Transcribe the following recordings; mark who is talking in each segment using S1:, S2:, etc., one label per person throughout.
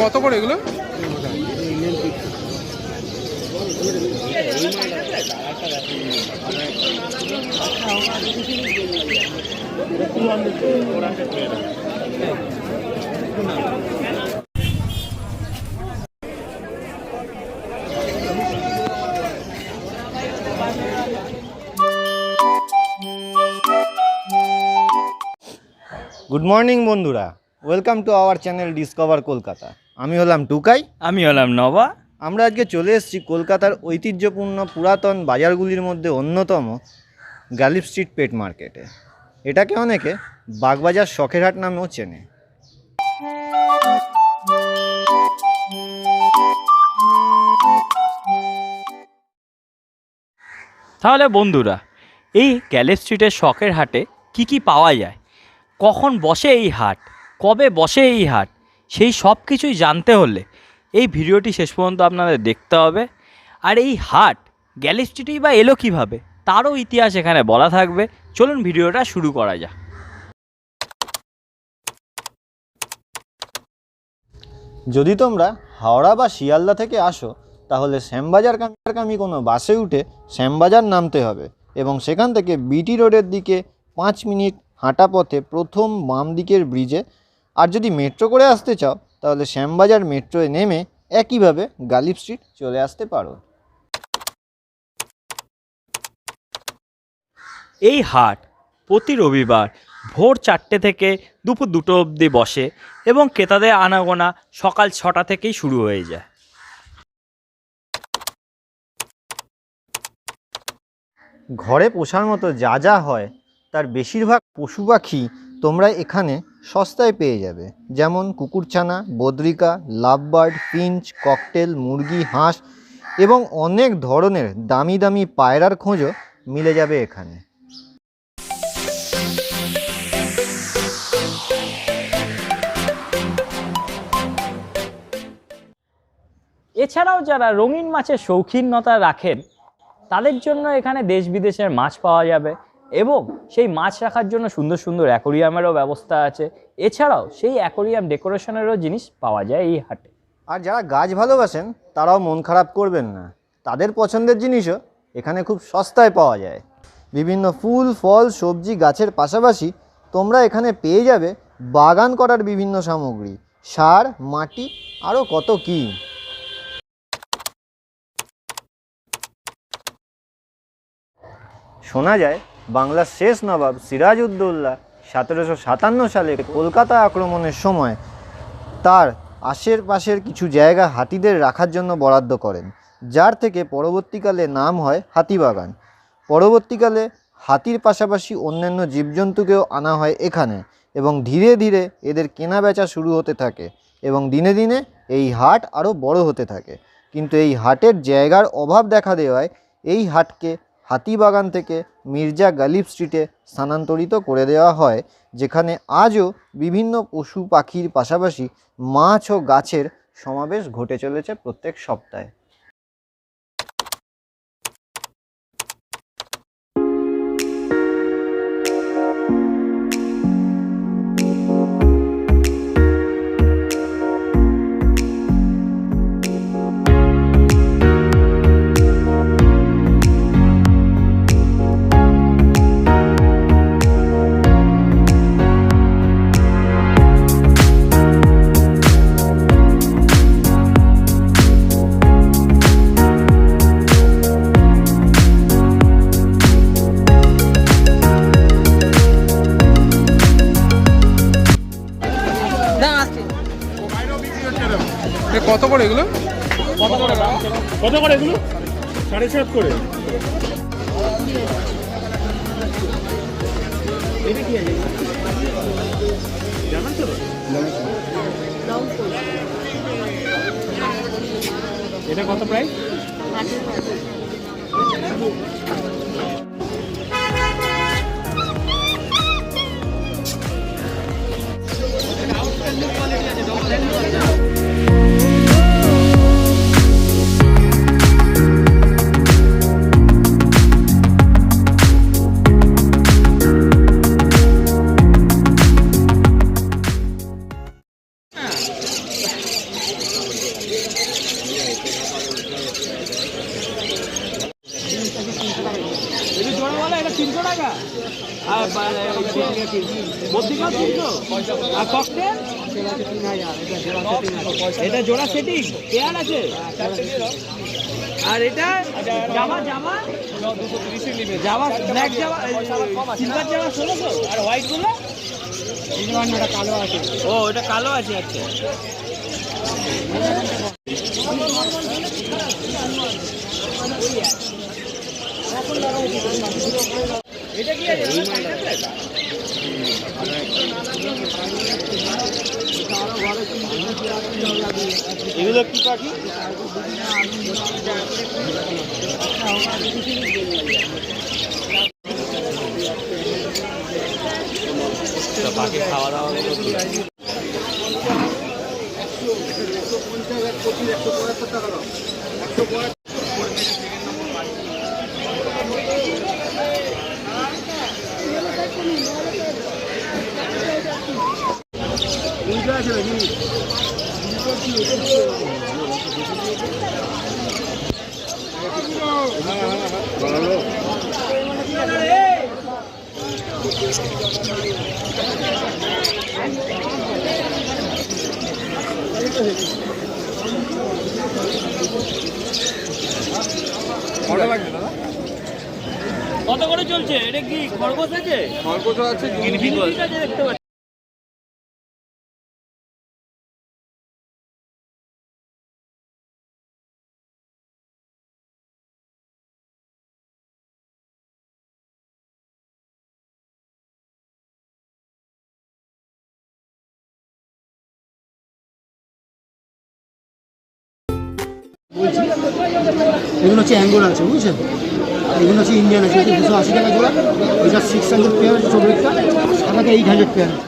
S1: কত করে এগুলো?
S2: গুড মর্নিং বন্ধুরা, welcome to our channel discover Kolkata. আমি হলাম টুকাই।
S3: আমি হলাম নবা।
S2: আমরা আজকে চলে এসেছি কলকাতার ঐতিহ্যপূর্ণ পুরাতন বাজারগুলির মধ্যে অন্যতম গালিব স্ট্রিট পেট মার্কেটে। এটাকে অনেকে বাগবাজার শখের হাট নামেও চেনে।
S3: তাহলে বন্ধুরা, এই গ্যালিব স্ট্রিটের শখের হাটে কি পাওয়া যায়, কখন বসে এই হাট, কবে বসে এই হাট, সেই সব কিছুই জানতে হলে এই ভিডিওটি শেষ পর্যন্ত আপনাদের দেখতে হবে। আর এই হাট গ্যালিব স্ট্রিটেই বা এলো কীভাবে, তারও ইতিহাস এখানে বলা থাকবে। চলুন ভিডিওটা শুরু করা যাক।
S2: যদি তোমরা হাওড়া বা শিয়ালদা থেকে আসো, তাহলে শ্যামবাজারগামী কোনো বাসে উঠে শ্যামবাজার নামতে হবে এবং সেখান থেকে বিটি রোডের দিকে 5 মিনিট হাঁটা পথে প্রথম বাম দিকের ব্রিজে। আর যদি মেট্রো করে আসতে চাও, তাহলে শ্যামবাজার মেট্রোয় নেমে একইভাবে গালিব স্ট্রিট চলে আসতে পারো।
S3: এই হাট প্রতি রবিবার ভোর 4টে থেকে দুপুর 2টো অবধি বসে এবং ক্রেতাদের আনাগোনা সকাল 6টা থেকেই শুরু হয়ে যায়।
S2: ঘরে পোষার মতো যা যা হয় তার বেশিরভাগ পশু পাখি তোমরা এখানে সস্তায় পেয়ে যাবে, যেমন কুকুরছানা, বদ্রিকা, লাভবার্ড, ফিঞ্চ, ককটেল, মুরগি, হাঁস এবং অনেক ধরনের দামি দামি পায়রার খোঁজও মিলে যাবে এখানে।
S3: এছাড়াও যারা রঙিন মাছের শৌখিনতা রাখেন, তাদের জন্য এখানে দেশ বিদেশের মাছ পাওয়া যাবে এবং সেই মাছ রাখার জন্য সুন্দর সুন্দর অ্যাকোরিয়ামেরও ব্যবস্থা আছে। এছাড়াও সেই অ্যাকোরিয়াম ডেকোরেশনেরও জিনিস পাওয়া যায় এই হাটে।
S2: আর যারা গাছ ভালোবাসেন তারাও মন খারাপ করবেন না, তাদের পছন্দের জিনিসও এখানে খুব সস্তায় পাওয়া যায়। বিভিন্ন ফুল, ফল, সবজি গাছের পাশাপাশি তোমরা এখানে পেয়ে যাবে বাগান করার বিভিন্ন সামগ্রী, সার, মাটি, আরও কত কী। শোনা যায় বাংলার শেষ নবাব সিরাজউদ্দৌলা 1757 সালে কলকাতা আক্রমণের সময় তার আশেপাশের কিছু জায়গা হাতিদের রাখার জন্য বরাদ্দ করেন, যার থেকে পরবর্তীকালে নাম হয় হাতিবাগান। পরবর্তীকালে হাতির পাশাপাশি অন্যান্য জীবজন্তুকেও আনা হয় এখানে এবং ধীরে ধীরে এদের কেনা বেচা শুরু হতে থাকে এবং দিনে দিনে এই হাট আরও বড় হতে থাকে। কিন্তু এই হাটের জায়গার অভাব দেখা দেওয়ায় এই হাটকে হাতিবাগান থেকে মির্জা গালিব স্ট্রিটে স্থানান্তরিত করে দেওয়া হয়, যেখানে আজও বিভিন্ন পশু পাখির পাশাপাশি মাছ ও গাছের সমাবেশ ঘটে চলেছে প্রত্যেক সপ্তাহে।
S1: কত করে এগুলো?
S4: কত করে এগুলো? 7.5 করে। এটা কি আছে জানেন তো? এটা কত প্রাইস?
S3: বদ্রিকাও 300 আর ককটেল এটা জোড়া সেটিং পেয়ার আছে। আর এটা জামা জামা 230 নিবে, জামা ব্ল্যাক জামা সিলভার জামা 1600 আর হোয়াইট গুলো কালো আছে। ও এটা কালো আছে। আচ্ছা এটা কি আছে? এগুলো কি পাখি? পাখি খাওয়া দাওয়া কত করে চলছে? এটা কি খরগোশ আছে?
S1: খরগোশ আছে,
S3: গিরগিটি আছে দেখতে পাচ্ছি।
S5: এগুলো হচ্ছে অ্যাঙ্গোর আছে বুঝছেন, এগুলো হচ্ছে ইন্ডিয়ান আছে, 280 টাকা জোড়া। এটা 600 পেয়ার আছে, চব্বিশটা সাদাকে 800 পেয়ার আছে।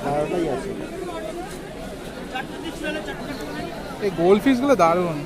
S2: 12টাই আছে।
S1: এই গোল্ড ফিশগুলো দারুণ।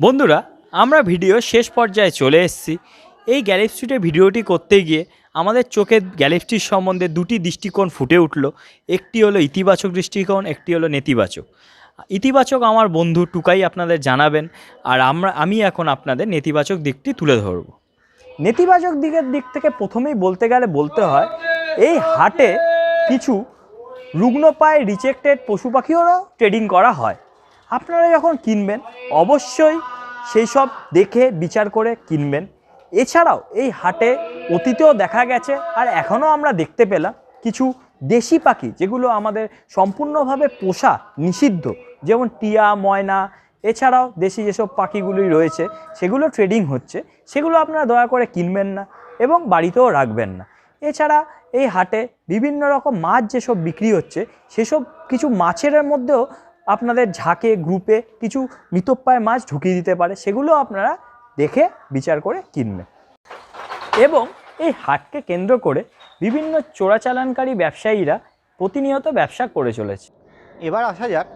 S3: বন্ধুরা, আমরা ভিডিও শেষ পর্যায়ে চলে এসেছি। এই গ্যালেক্সি স্ট্রিটে ভিডিওটি করতে গিয়ে আমাদের চোখে গ্যালেক্সির সম্বন্ধে দুটি দৃষ্টিকোণ ফুটে উঠল। একটি হলো ইতিবাচক দৃষ্টিকোণ, একটি হলো নেতিবাচক। ইতিবাচক আমার বন্ধু টুকাই আপনাদের জানাবেন, আর আমি এখন আপনাদের নেতিবাচক দিকটি তুলে ধরব। নেতিবাচক দিক থেকে প্রথমেই বলতে গেলে বলতে হয়, এই হাটে কিছু রুগ্নপ্রায় রিজেক্টেড পশু পাখিরও ট্রেডিং করা হয়। আপনারা যখন কিনবেন অবশ্যই সেই সব দেখে বিচার করে কিনবেন। এছাড়াও এই হাটে অতীতেও দেখা গেছে আর এখনও আমরা দেখতে পেলাম কিছু দেশি পাখি যেগুলো আমাদের সম্পূর্ণভাবে পোষা নিষিদ্ধ, যেমন টিয়া, ময়না, এছাড়াও দেশি যেসব পাখিগুলি রয়েছে সেগুলো ট্রেডিং হচ্ছে। সেগুলো আপনারা দয়া করে কিনবেন না এবং বাড়িতেও রাখবেন না। এছাড়া এই হাটে বিভিন্ন রকম মাছ যেসব বিক্রি হচ্ছে সেসব কিছু মাছের মধ্যেও আপনাদের ঝাঁকে গ্রুপে কিছু মৃতপ্রায় মাছ ঢুকিয়ে দিতে পারে, সেগুলো আপনারা দেখে বিচার করে কিনবেন। এবং এই হাটকে কেন্দ্র করে বিভিন্ন চোরাচালানকারী ব্যবসায়ীরা প্রতিনিয়ত ব্যবসা করে চলেছে।
S2: এবার আসা যাক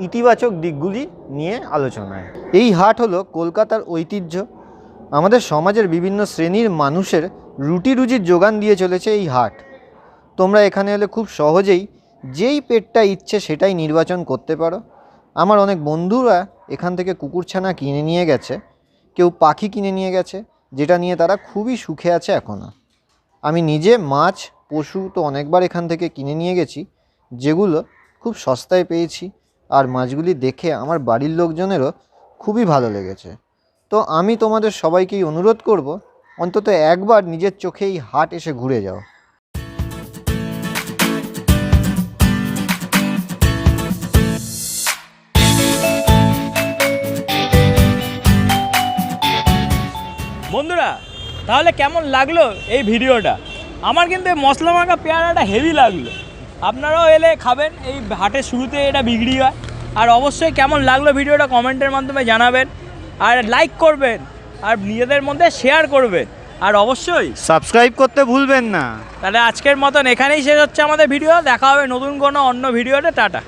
S2: ইতিবাচক দিকগুলি নিয়ে আলোচনায়। এই হাট হলো কলকাতার ঐতিহ্য। আমাদের সমাজের বিভিন্ন শ্রেণীর মানুষের রুটি রুজির যোগান দিয়ে চলেছে এই হাট। তোমরা এখানে এলে খুব সহজেই যেই পেটটা ইচ্ছে সেটাই নির্বাচন করতে পারো। আমার অনেক বন্ধুরা এখান থেকে কুকুরছানা কিনে নিয়ে গেছে, কেউ পাখি কিনে নিয়ে গেছে, যেটা নিয়ে তারা খুবই সুখে আছে এখনও। আমি নিজে মাছ, পশু তো অনেকবার এখান থেকে কিনে নিয়ে গেছি, যেগুলো খুব সস্তায় পেয়েছি, আর মাছগুলি দেখে আমার বাড়ির লোকজনেরও খুবই ভালো লেগেছে। তো আমি তোমাদের সবাইকেই অনুরোধ করব, অন্তত একবার নিজের চোখে এই হাট এসে ঘুরে যাও।
S3: বন্ধুরা, তাহলে কেমন লাগলো এই ভিডিওটা? আমার কিন্তু এই মশলা মাখা পেয়ারাটা হেভি লাগলো। আপনারাও এলে খাবেন, এই হাটের শুরুতে এটা বিক্রি হয়। আর অবশ্যই কেমন লাগলো ভিডিওটা কমেন্টের মাধ্যমে জানাবেন, আর লাইক করবেন, আর নিজেদের মধ্যে শেয়ার করবেন, আর অবশ্যই
S2: সাবস্ক্রাইব করতে ভুলবেন না।
S3: তাহলে আজকের মতন এখানেই শেষ হচ্ছে আমাদের ভিডিও। দেখা হবে নতুন কোনো অন্য ভিডিওতে। টাটা।